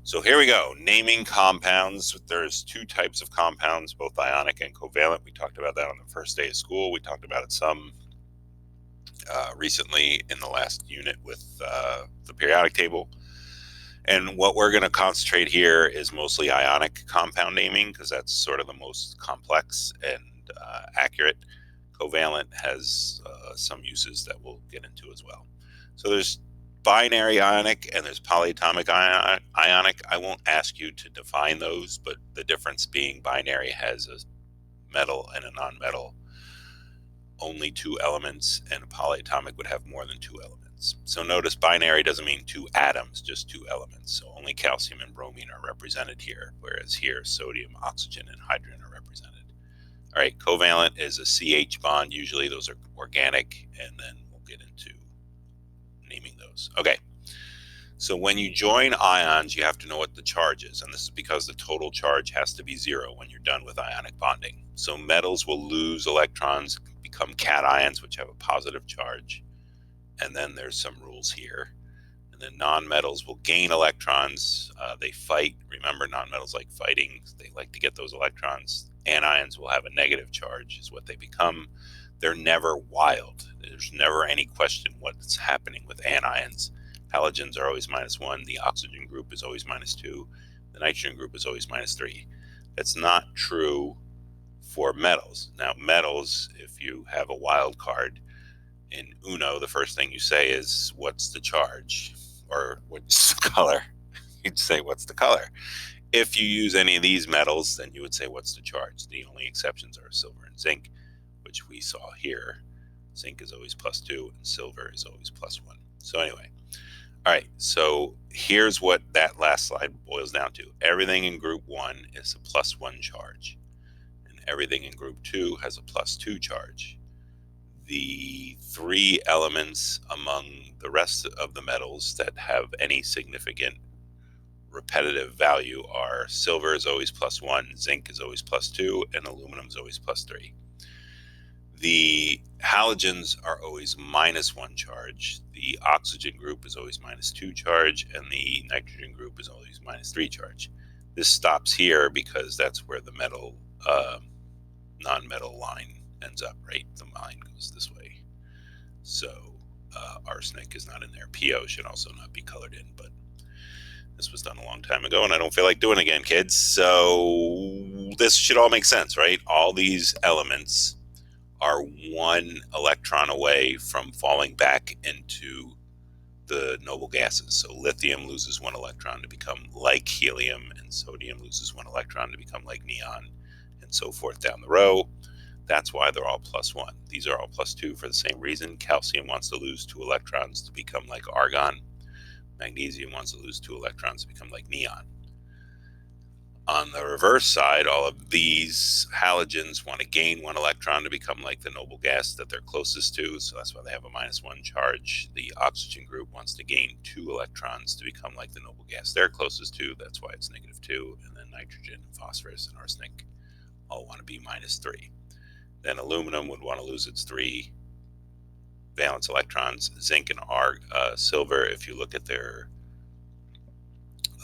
So here we go, naming compounds. There's two types of compounds, both ionic and covalent. We talked about that on the first day of school. We talked about it some recently in the last unit with the periodic table. And what we're going to concentrate here is mostly ionic compound naming, because that's sort of the most complex and accurate. Covalent has some uses that we'll get into as well. So there's binary ionic and there's polyatomic ionic. I won't ask you to define those, but the difference being binary has a metal and a non-metal, only two elements, and a polyatomic would have more than two elements. So notice binary doesn't mean two atoms, just two elements. So only calcium and bromine are represented here, whereas here sodium, oxygen, and hydrogen are represented. All right, covalent is a CH bond. Usually those are organic, and then we'll get into naming those. Okay, so when you join ions, you have to know what the charge is, and this is because the total charge has to be zero when you're done with ionic bonding. So metals will lose electrons, become cations, which have a positive charge, and then there's some rules here. And then nonmetals will gain electrons. They fight. Remember, nonmetals like fighting. They like to get those electrons. Anions will have a negative charge, is what they become. They're never wild. There's never any question what's happening with anions. Halogens are always -1. The oxygen group is always -2. The nitrogen group is always -3. That's not true for metals. Now, metals, if you have a wild card in Uno, the first thing you say is, what's the charge? Or what's the color? You'd say, what's the color? If you use any of these metals, then you would say, what's the charge? The only exceptions are silver and zinc, which we saw here. Zinc is always +2 and silver is always +1. So anyway, all right, so here's what that last slide boils down to. Everything in group 1 is a +1 charge, and everything in group 2 has a +2 charge. The three elements among the rest of the metals that have any significant repetitive value are silver is always +1, zinc is always +2, and aluminum is always +3. The halogens are always -1 charge. The oxygen group is always -2 charge, and the nitrogen group is always -3 charge. This stops here because that's where the metal non-metal line ends up, right? The line goes this way. So arsenic is not in there. PO should also not be colored in, but this was done a long time ago and I don't feel like doing it again, kids. So this should all make sense, right? All these elements are one electron away from falling back into the noble gases. So lithium loses one electron to become like helium, and sodium loses one electron to become like neon, and so forth down the row. That's why they're all +1. These are all +2 for the same reason. Calcium wants to lose 2 electrons to become like argon. Magnesium wants to lose 2 electrons to become like neon. On the reverse side, all of these halogens want to gain 1 electron to become like the noble gas that they're closest to, so that's why they have a -1 charge. The oxygen group wants to gain 2 electrons to become like the noble gas they're closest to, that's why it's -2. And then nitrogen, phosphorus, and arsenic all want to be -3. Then aluminum would want to lose its 3 valence electrons. Zinc and silver, if you look at their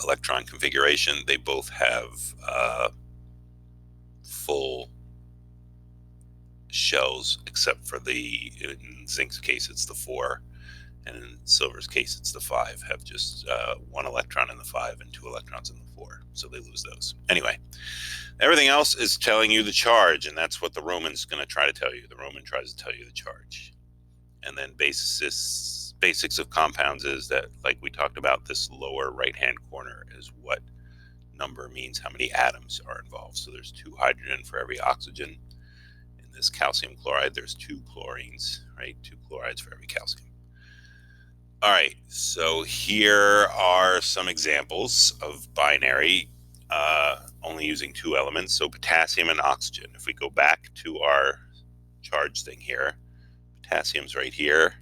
electron configuration, they both have full shells, except for in zinc's case it's the 4, and in silver's case it's the 5, have just 1 electron in the 5 and 2 electrons in the 4, so they lose those. Anyway, everything else is telling you the charge, and that's what the Roman's going to try to tell you. The Roman tries to tell you the charge. And then basics of compounds is that, like we talked about, this lower right-hand corner is what number means how many atoms are involved. So there's 2 hydrogen for every oxygen. In this calcium chloride, there's 2 chlorines, right? 2 chlorides for every calcium. All right, so here are some examples of binary only using 2 elements. So potassium and oxygen. If we go back to our charge thing here, potassium's right here,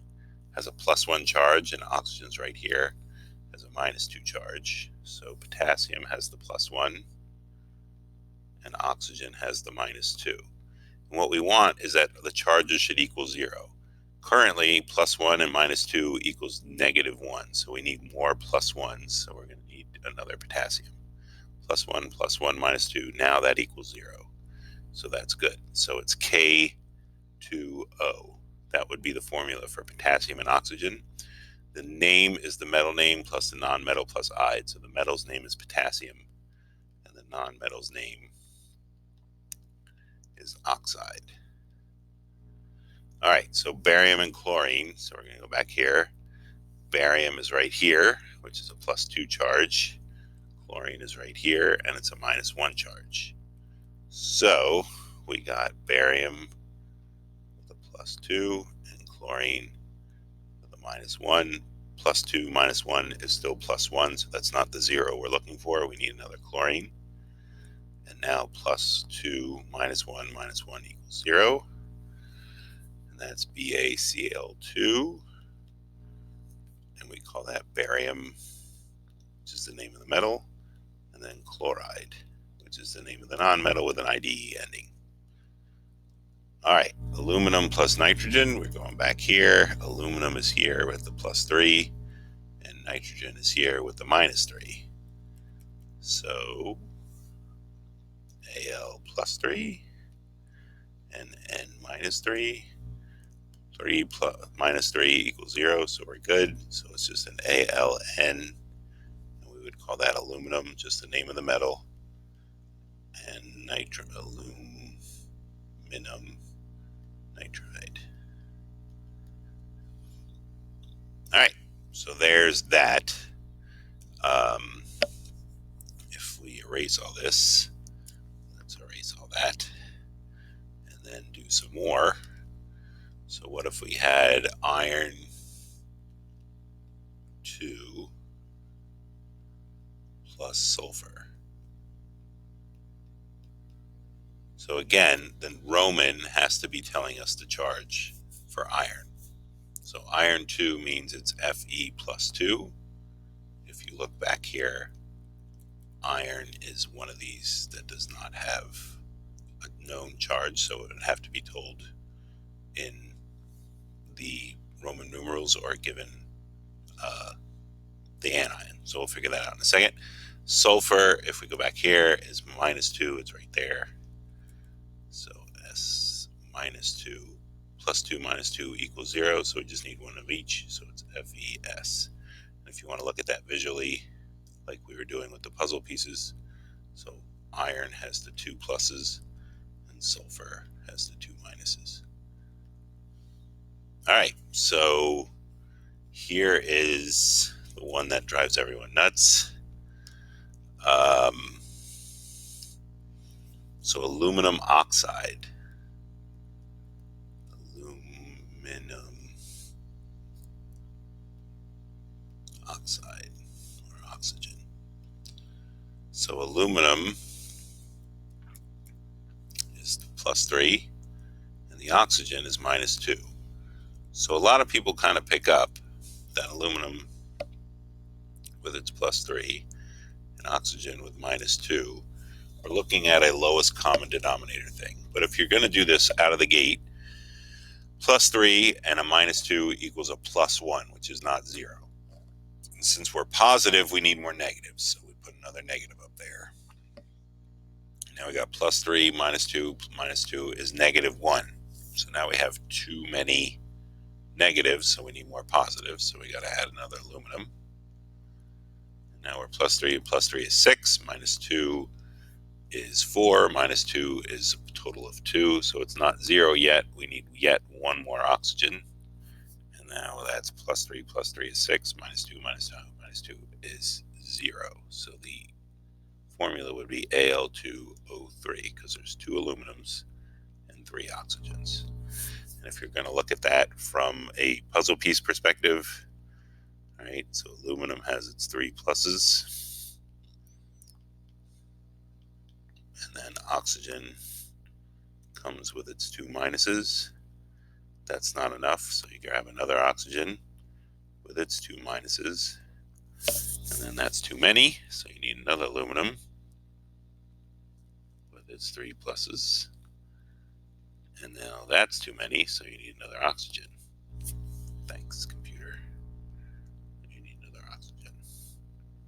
has a +1 charge, and oxygen's right here, has a -2 charge. So potassium has the +1, and oxygen has the -2. And what we want is that the charges should equal 0. Currently, +1 and -2 equals -1, so we need more +1s, so we're going to need another potassium. potassium. +1 + 1 - 2, now that equals 0. So that's good. So it's K2O. That would be the formula for potassium and oxygen. The name is the metal name plus the nonmetal plus ide. So the metal's name is potassium, and the nonmetal's name is oxide. All right, so barium and chlorine. So we're going to go back here. Barium is right here, which is a +2 charge. Chlorine is right here, and it's a -1 charge. So we got barium with a +2 and chlorine with a -1. +2 - 1 is still +1, so that's not the 0 we're looking for. We need another chlorine. And now +2 - 1 - 1 equals 0. And that's BaCl2. And we call that barium, which is the name of the metal. And then chloride, which is the name of the nonmetal with an IDE ending. All right, aluminum plus nitrogen. We're going back here. Aluminum is here with the +3, and nitrogen is here with the -3. So Al +3 and N -3. 3 plus -3 equals 0, so we're good. So it's just an AlN, and we would call that aluminum, just the name of the metal, and aluminum nitride. All right, so there's that. If we erase all this, let's erase all that, and then do some more. So what if we had iron 2 plus sulfur? So again, the Roman has to be telling us the charge for iron. So iron 2 means it's Fe +2. If you look back here, iron is one of these that does not have a known charge, so it would have to be told in the Roman numerals or given the anion. So we'll figure that out in a second. Sulfur, if we go back here, is -2. It's right there. So S -2 +2 - 2 equals 0. So we just need one of each. So it's FeS. And if you want to look at that visually, like we were doing with the puzzle pieces, so iron has the 2 pluses and sulfur has the 2 minuses. All right, so here is the one that drives everyone nuts. So aluminum oxide. Aluminum oxide or oxygen. So aluminum is +3 and the oxygen is -2. So a lot of people kind of pick up that aluminum with its +3 and oxygen with -2. We're looking at a lowest common denominator thing. But if you're going to do this out of the gate, +3 and a -2 equals a +1, which is not 0. And since we're positive, we need more negatives. So we put another negative up there. Now we got +3 -2 -2 is -1. So now we have too many negatives, so we need more positives. So we got to add another aluminum. And now we're +3. +3 is 6. -2 is 4. -2 is a total of 2. So it's not 0 yet. We need yet one more oxygen. And now that's +3. +3 is 6. -2 -2 is 0. So the formula would be Al2O3 because there's 2 aluminums and 3 oxygens. And if you're going to look at that from a puzzle piece perspective, all right, so aluminum has its 3 pluses, and then oxygen comes with its 2 minuses. That's not enough, so you grab another oxygen with its 2 minuses, and then that's too many, so you need another aluminum with its 3 pluses, and now that's too many, so you need another oxygen. Thanks, computer. You need another oxygen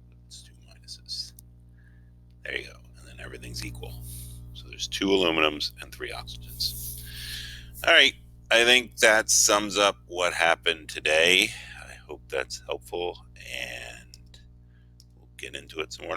with its 2 minuses. There you go. And then everything's equal. So there's 2 aluminums and 3 oxygens. All right. I think that sums up what happened today. I hope that's helpful, and we'll get into it some more.